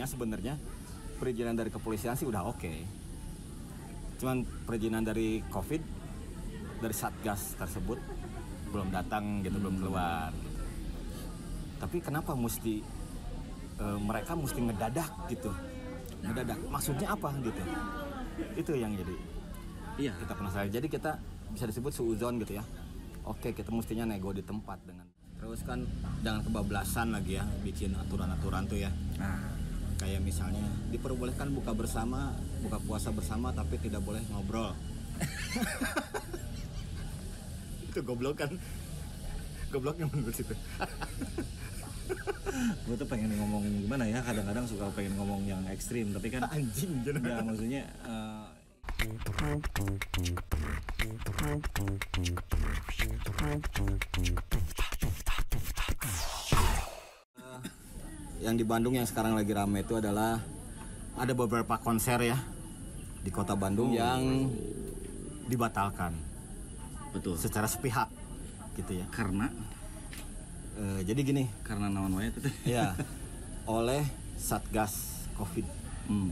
sebenarnya perizinan dari kepolisian sih udah oke. Cuman perizinan dari COVID dari Satgas tersebut belum datang gitu, belum keluar. Tapi kenapa mereka mesti ngedadak gitu? Ngedadak. Maksudnya apa gitu? Itu yang jadi kita penasaran. Jadi kita bisa disebut suuzon gitu ya. Oke, kita mestinya nego di tempat dengan. Terus kan jangan kebablasan lagi ya bikin aturan-aturan tuh ya. Kayak misalnya diperbolehkan buka puasa bersama tapi tidak boleh ngobrol. Itu goblok kan? Gobloknya menurut situ. Gue tuh pengen ngomong gimana ya, kadang-kadang suka pengen ngomong yang ekstrim tapi kan anjing gitu. Ya maksudnya yang di Bandung yang sekarang lagi ramai itu adalah ada beberapa konser ya di kota Bandung yang dibatalkan. Betul. Secara sepihak gitu ya. Karena jadi gini, karena naon wae itu. Ya, oleh Satgas Covid.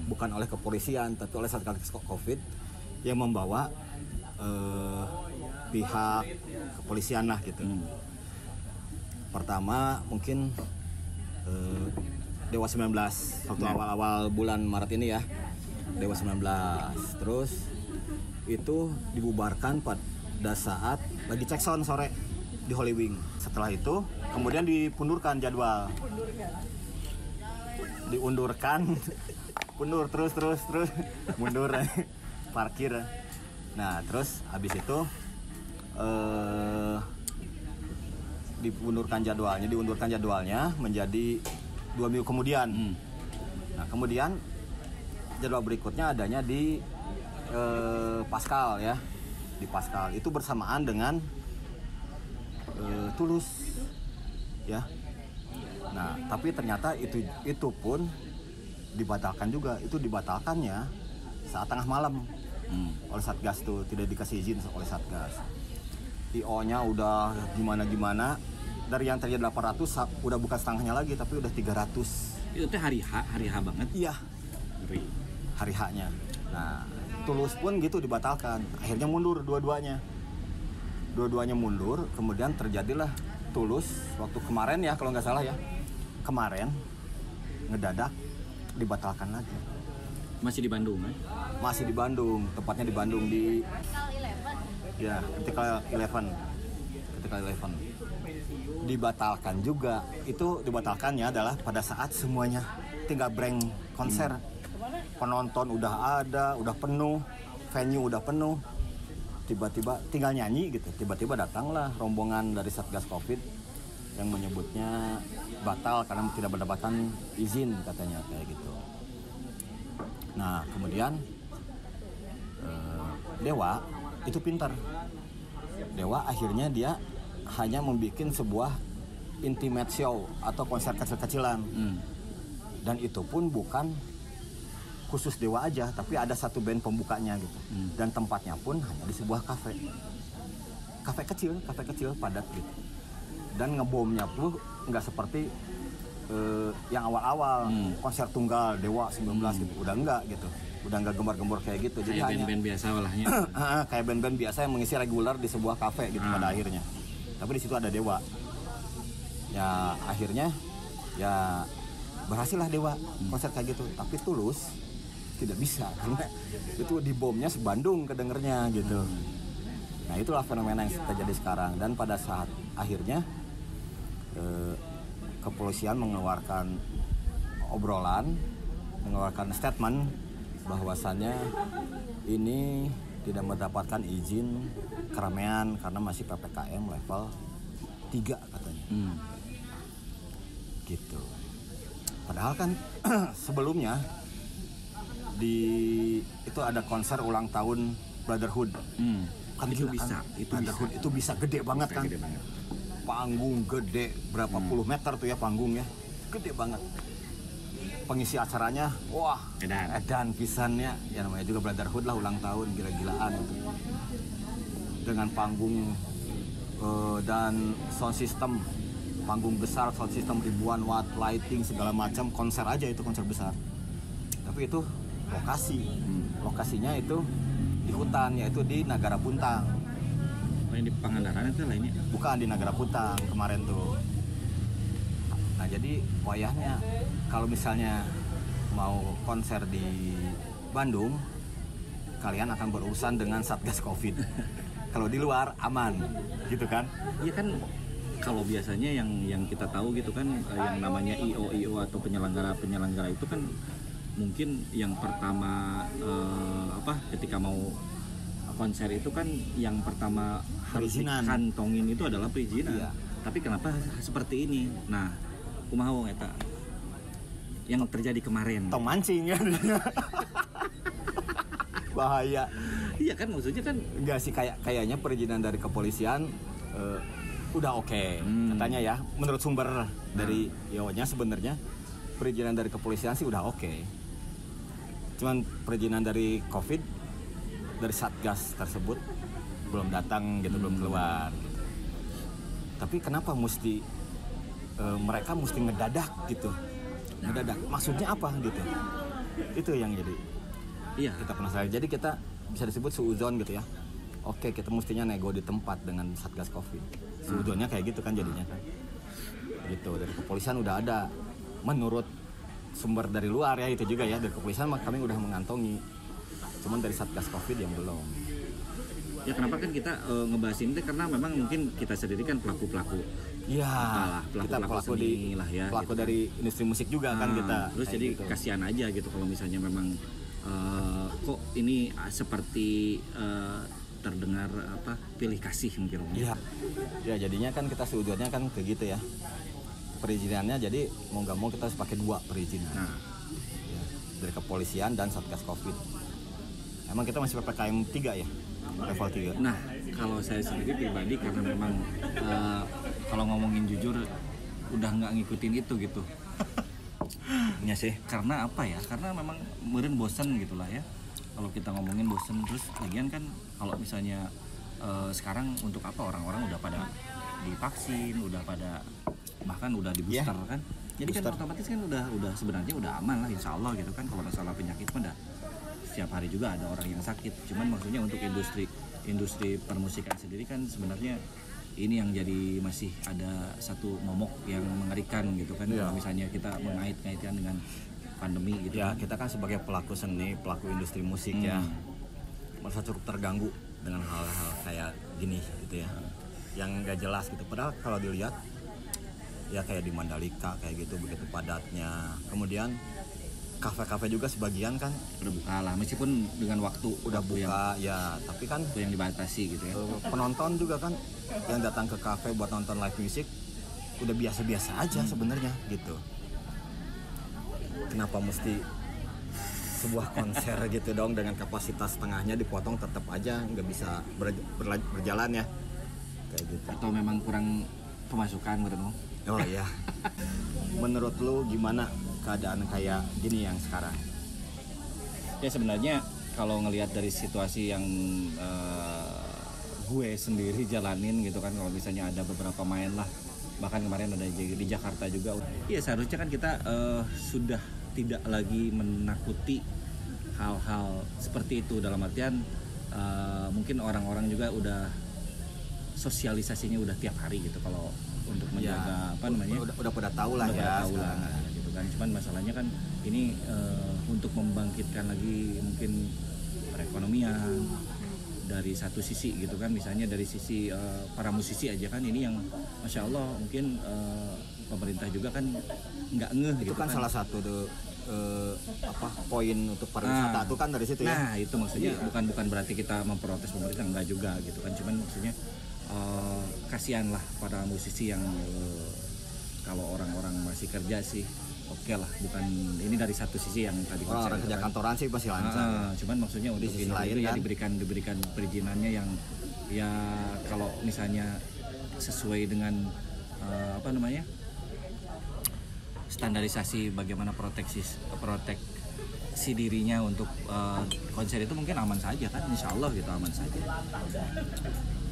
Bukan oleh kepolisian, tapi oleh Satgas Covid yang membawa pihak kepolisian lah gitu. Pertama mungkin Dewa 19 waktu awal-awal bulan Maret ini ya. Dewa 19. Terus itu dibubarkan pada saat lagi cek sound sore di Holy Wing. Setelah itu kemudian dipundurkan jadwal. Diundurkan. Mundur terus mundur. Parkir. Nah, terus habis itu diundurkan jadwalnya menjadi 2 minggu kemudian. Nah, kemudian jadwal berikutnya adanya di Paskal ya. Di Paskal itu bersamaan dengan Tulus ya. Nah, tapi ternyata itu pun dibatalkan juga. Itu dibatalkannya saat tengah malam oleh Satgas tuh, tidak dikasih izin oleh Satgas. IO-nya udah gimana dari yang tadinya 800 udah bukan setengahnya lagi tapi udah 300. Itu teh hari H banget. Iya. Hari H-nya. Nah, Tulus pun gitu dibatalkan. Akhirnya mundur dua-duanya mundur, kemudian terjadilah Tulus waktu kemarin ya kalau nggak salah ya. Kemarin ngedadak dibatalkan lagi. Masih di Bandung kan? Masih di Bandung, tepatnya di Bandung di Critical 11. Dibatalkan juga. Itu dibatalkannya adalah pada saat semuanya tinggal blank konser. Penonton udah ada, udah penuh, venue udah penuh. Tiba-tiba tinggal nyanyi gitu. Tiba-tiba datanglah rombongan dari Satgas Covid yang menyebutnya batal karena tidak mendapatkan izin katanya kayak gitu. Nah, kemudian Dewa itu pintar. Dewa akhirnya dia hanya membuat sebuah intimate show atau konser kecil-kecilan. Dan itu pun bukan khusus Dewa aja, tapi ada satu band pembukanya gitu. Dan tempatnya pun hanya di sebuah kafe kecil padat gitu. Dan ngebomnya pun nggak seperti yang awal-awal konser tunggal Dewa 19 gitu. Udah enggak gitu. Udah enggak gembar-gembor kayak gitu. Jadi kayak band-band biasa walahnya. Kayak band-band biasa yang mengisi reguler di sebuah kafe gitu pada akhirnya. Tapi di situ ada Dewa. Ya akhirnya ya berhasil lah Dewa konser kayak gitu. Tapi Tulus tidak bisa karena itu dibomnya se-Bandung kedengernya gitu. Nah, itulah fenomena yang terjadi sekarang. Dan pada saat akhirnya kepolisian mengeluarkan statement bahwasannya ini tidak mendapatkan izin keramaian karena masih PPKM level 3 katanya. Gitu. Padahal kan sebelumnya itu ada konser ulang tahun Brotherhood. Kan itu gila, bisa, kan? itu Brotherhood bisa. itu bisa gede banget kan. Gede banget. Panggung gede, berapa puluh meter tuh ya panggungnya. Gede banget. Pengisi acaranya, wah, edan pisannya. Ya namanya juga Brotherhood lah, ulang tahun, gila-gilaan gitu. Dengan panggung dan sound system panggung besar, sound system ribuan watt, lighting segala macam, konser aja itu konser besar. Tapi itu lokasinya itu di hutan, yaitu di Nagara Puntang. Yang di Pangandaran itu lainnya? Bukan, di Nagara Puntang kemarin tuh. Nah jadi wayahnya kalau misalnya mau konser di Bandung, kalian akan berurusan dengan Satgas Covid. Kalau di luar aman, gitu kan? Iya kan, kalau biasanya yang kita tahu gitu kan, yang namanya IO atau penyelenggara itu kan mungkin yang pertama ketika mau konser itu kan yang pertama harus dikantongin itu adalah perizinan. Iya. Tapi kenapa seperti ini? Nah, kumaha eta yang terjadi kemarin? Tong mancing ya. Bahaya. Iya kan, maksudnya kan enggak sih, kayaknya perizinan dari kepolisian udah oke. Katanya ya, menurut sumber dari IO-nya sebenarnya perizinan dari kepolisian sih udah oke. Cuman perizinan dari Covid dari Satgas tersebut belum datang gitu, belum keluar. Tapi kenapa mereka mesti ngedadak gitu? Ngedadak. Maksudnya apa gitu? Itu yang jadi kita penasaran. Jadi kita bisa disebut suudzon gitu ya. Oke, kita mestinya nego di tempat dengan Satgas Covid. Suudzonnya kayak gitu kan jadinya kan. Gitu, dari kepolisian udah ada. Menurut sumber dari luar ya itu juga ya, dari kepolisian kami udah mengantongi. Cuman dari Satgas Covid yang belum. Ya kenapa kan kita ngebahas ini karena memang mungkin kita sendiri kan pelaku-pelaku. Iya, kita pelaku gitu dari industri musik juga kan kita. Terus jadi gitu. Kasihan aja gitu kalau misalnya memang kok ini seperti terdengar pilih kasih mungkin. Iya. Ya jadinya kan kita seujurnya kan kayak gitu ya. Perizinannya jadi mau nggak mau kita harus pakai 2 perizinan. Ya, dari kepolisian dan Satgas Covid. Emang kita masih PPKM 3 ya? Level 3. Nah, kalau saya sendiri pribadi karena memang kalau ngomongin jujur udah nggak ngikutin itu gitu. Ya sih. Karena apa ya? Karena memang meureun bosen gitulah ya. Kalau kita ngomongin bosen, terus lagian kan kalau misalnya sekarang untuk apa orang-orang udah pada divaksin, udah pada bahkan udah di booster kan. Jadi booster. Kan otomatis kan udah sebenarnya udah aman lah insya Allah gitu kan. Kalau masalah penyakit mah setiap hari juga ada orang yang sakit. Cuman maksudnya untuk industri permusikan sendiri kan sebenarnya ini yang jadi masih ada satu momok yang mengerikan gitu kan. Kalau misalnya kita mengait-ngaitkan dengan pandemi gitu. Ya, kita kan sebagai pelaku seni, pelaku industri musik ya merasa cukup terganggu dengan hal-hal kayak gini gitu ya. Yang nggak jelas gitu. Padahal kalau dilihat ya kayak di Mandalika kayak gitu begitu padatnya. Kemudian kafe-kafe juga sebagian kan udah buka lah, meskipun dengan waktu buka ya, tapi kan yang dibatasi gitu ya. Penonton juga kan yang datang ke kafe buat nonton live music udah biasa-biasa aja sebenarnya gitu. Kenapa mesti sebuah konser gitu dong dengan kapasitas setengahnya dipotong tetap aja nggak bisa berjalan ya kayak gitu. Atau memang kurang pemasukan menurutmu? Oh iya. Menurut lu gimana keadaan kayak gini yang sekarang? Ya sebenarnya kalau ngelihat dari situasi yang gue sendiri jalanin gitu kan, kalau misalnya ada beberapa main lah, bahkan kemarin ada di Jakarta juga. Iya seharusnya kan kita sudah tidak lagi menakuti hal-hal seperti itu, dalam artian mungkin orang-orang juga udah sosialisasinya udah tiap hari gitu kalau untuk menjaga udah pada tahu lah gitu kan. Cuman masalahnya kan ini untuk membangkitkan lagi mungkin perekonomian dari satu sisi gitu kan, misalnya dari sisi para musisi aja kan ini yang masya Allah mungkin pemerintah juga kan nggak ngeh itu gitu kan salah satu poin untuk pariwisata itu kan dari situ ya. Nah itu maksudnya bukan berarti kita memprotes pemerintah, enggak juga gitu kan, cuman maksudnya kasihan lah para musisi yang kalau orang-orang masih kerja sih oke lah, bukan ini dari satu sisi yang tadi orang kerja kantoran sih pasti lancar. Cuman maksudnya untuk sisi lain kan? Ya diberikan perizinannya yang ya kalau misalnya sesuai dengan standarisasi bagaimana proteksi dirinya untuk konser itu mungkin aman saja kan, insya Allah gitu aman saja.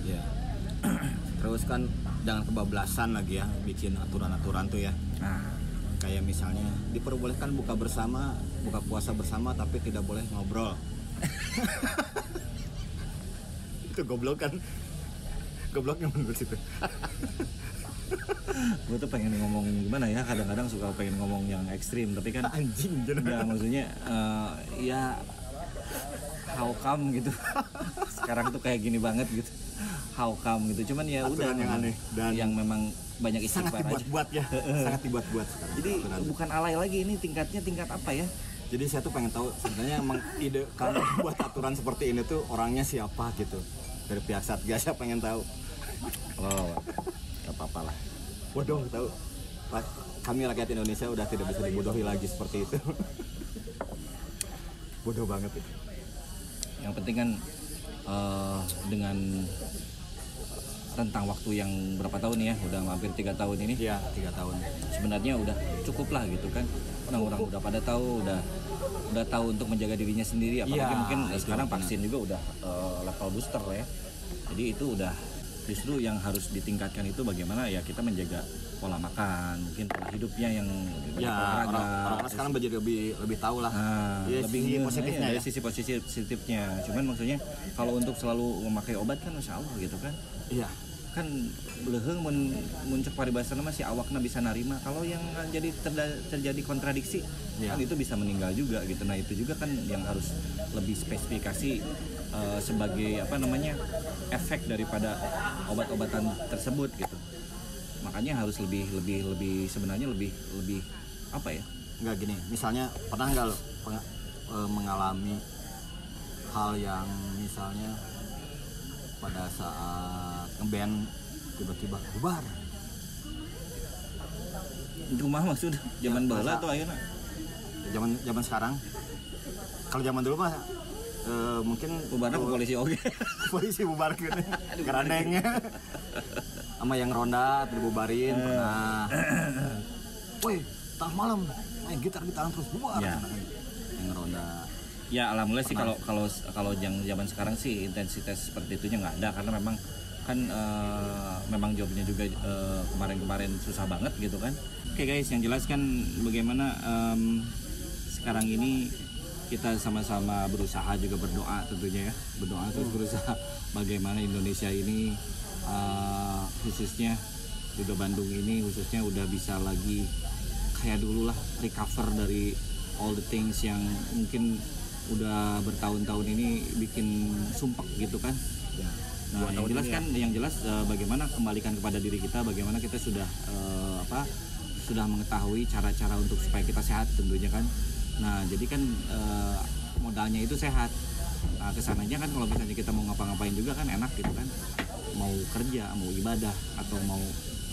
Ya. Terus kan jangan kebablasan lagi ya bikin aturan-aturan tuh ya. Nah, Kayak misalnya diperbolehkan buka puasa bersama tapi tidak boleh ngobrol. Itu goblok kan? Gobloknya menurut situ. gue tuh pengen ngomong gimana ya, kadang-kadang suka pengen ngomong yang ekstrim, tapi kan Anjing ya maksudnya ya how come gitu. Sekarang tuh kayak gini banget gitu. How come gitu. Cuman ya udah Aturan yang aneh dan yang memang banyak sangat istighfar aja. dibuat-buat ya. Sangat dibuat-buat sekarang. Jadi aturan. bukan alay lagi, ini tingkatnya tingkat apa ya? Jadi saya tuh pengen tahu sebenarnya emang ide kalau buat aturan seperti ini tuh orangnya siapa gitu. Dari pihak Satgas saya pengen tahu. Oh, gak apa-apa lah. Bodoh tahu. Kami rakyat Indonesia udah tidak bisa dibodohi lagi seperti itu. Bodoh banget itu. Yang penting kan dengan rentang waktu yang berapa tahun ya, udah hampir 3 tahun ini. Iya, 3 tahun. Sebenarnya udah cukup lah gitu kan. Orang-orang udah pada tahu, udah tahu untuk menjaga dirinya sendiri. Apalagi Iya, mungkin itu sekarang benar. vaksin juga udah level booster ya. Jadi itu udah justru yang harus ditingkatkan itu bagaimana ya kita menjaga pola makan, mungkin pola hidupnya yang banyak Ya, olahraga. orang-orang sekarang menjadi lebih tahu lah. Nah, Iya, lebih sisi positifnya dari ya. sisi positifnya. Cuman maksudnya kalau untuk selalu memakai obat kan masya Allah gitu kan. Iya. Kan leuheung muncul paribasana mah si awakna bisa narima. Kalau yang jadi terjadi kontradiksi Ya. kan itu bisa meninggal juga gitu. Nah itu juga kan yang harus lebih spesifikasi sebagai apa namanya efek daripada obat-obatan tersebut gitu. Makanya harus lebih sebenarnya lebih apa ya? Enggak gini, misalnya pernah nggak lo mengalami hal yang misalnya pada saat ngeband tiba-tiba bubar. Itu mah maksud zaman Ya, baheula masa- tuh ayeuna. Zaman sekarang, kalau zaman dulu mah mungkin Bubarna ke polisi oge. polisi bubar gitu, kerandengnya sama yang ronda dibubarin pernah. Woi, tengah malam main gitar di tangan terus bubar. Ya. Yang ronda. Ya alhamdulillah sih kalau yang zaman sekarang sih intensitas seperti itunya nggak ada, karena memang kan memang jobnya juga kemarin-kemarin susah banget gitu kan. Oke guys, yang jelas kan bagaimana sekarang ini kita sama-sama berusaha juga berdoa tentunya ya, berdoa terus berusaha bagaimana Indonesia ini khususnya juga Bandung ini khususnya udah bisa lagi kayak dulu lah, recover dari all the things yang mungkin udah bertahun-tahun ini bikin sumpek gitu kan. Ya. Nah, yang jelas kan, yang jelas bagaimana kembalikan kepada diri kita, bagaimana kita sudah sudah mengetahui cara-cara untuk supaya kita sehat tentunya kan. Nah, jadi kan modalnya itu sehat. Nah, kesananya kan kalau misalnya kita mau ngapa-ngapain juga kan enak gitu kan. Mau kerja, mau ibadah atau mau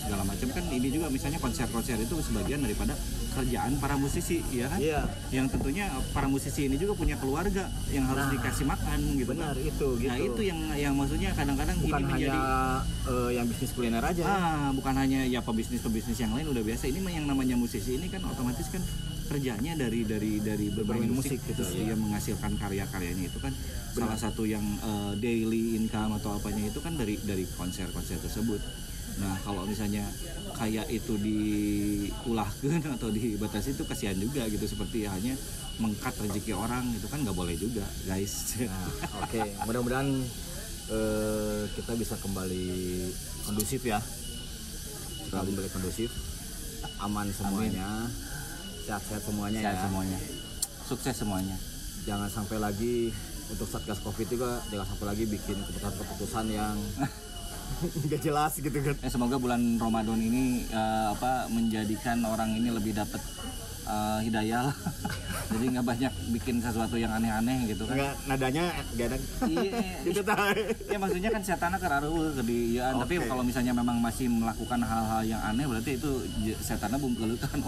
segala macam kan, ini juga misalnya konser-konser itu sebagian daripada kerjaan para musisi ya kan. Iya. Yang tentunya para musisi ini juga punya keluarga yang harus dikasih makan gitu Benar kan. itu gitu. Nah itu yang maksudnya kadang-kadang bukan ini menjadi hanya yang bisnis kuliner aja. bukan hanya ya pebisnis yang lain udah biasa. Ini mah yang namanya musisi ini kan otomatis kan kerjanya dari bermain musik gitu, terus ya. dia menghasilkan karya-karyanya itu kan salah satu yang daily income atau apanya itu kan dari konser-konser tersebut. Nah kalau misalnya kayak itu diulahkan atau dibatasi itu kasihan juga gitu, seperti hanya mengkat rezeki orang itu kan nggak boleh juga guys. Nah, oke, mudah-mudahan kita bisa kembali kondusif ya. Kembali kondusif, aman semuanya, sehat-sehat semuanya Sehat ya. semuanya, sukses semuanya. Jangan sampai lagi untuk Satgas Covid juga jangan sampai lagi bikin keputusan-keputusan yang nggak jelas gitu kan. Semoga bulan Ramadan ini menjadikan orang ini lebih dapat hidayah lah. Jadi nggak banyak bikin sesuatu yang aneh-aneh gitu kan. Nggak, nadanya nggak ada. Iya, Gitu tahu. ya maksudnya kan setannya keraruh kediaan. Oke. Tapi kalau misalnya memang masih melakukan hal-hal yang aneh berarti itu setannya bungkelutan.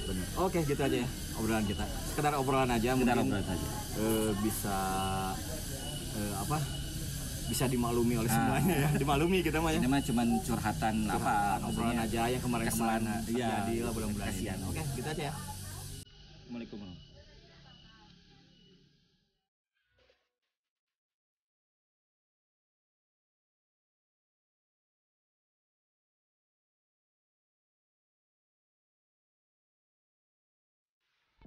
Bener. Oke, gitu aja ya obrolan kita. Sekedar obrolan aja Kita mungkin ngobrol saja. bisa bisa dimaklumi oleh semuanya ya. Dimaklumi kita mah ya. Ini mah cuman curhatan apa Obrolan maksudnya aja yang kemarin-kemarin kesan, iya, terjadi lah bulan-bulan ini. kasihan. Oke, gitu aja ya. Assalamualaikum warahmatullahi wabarakatuh.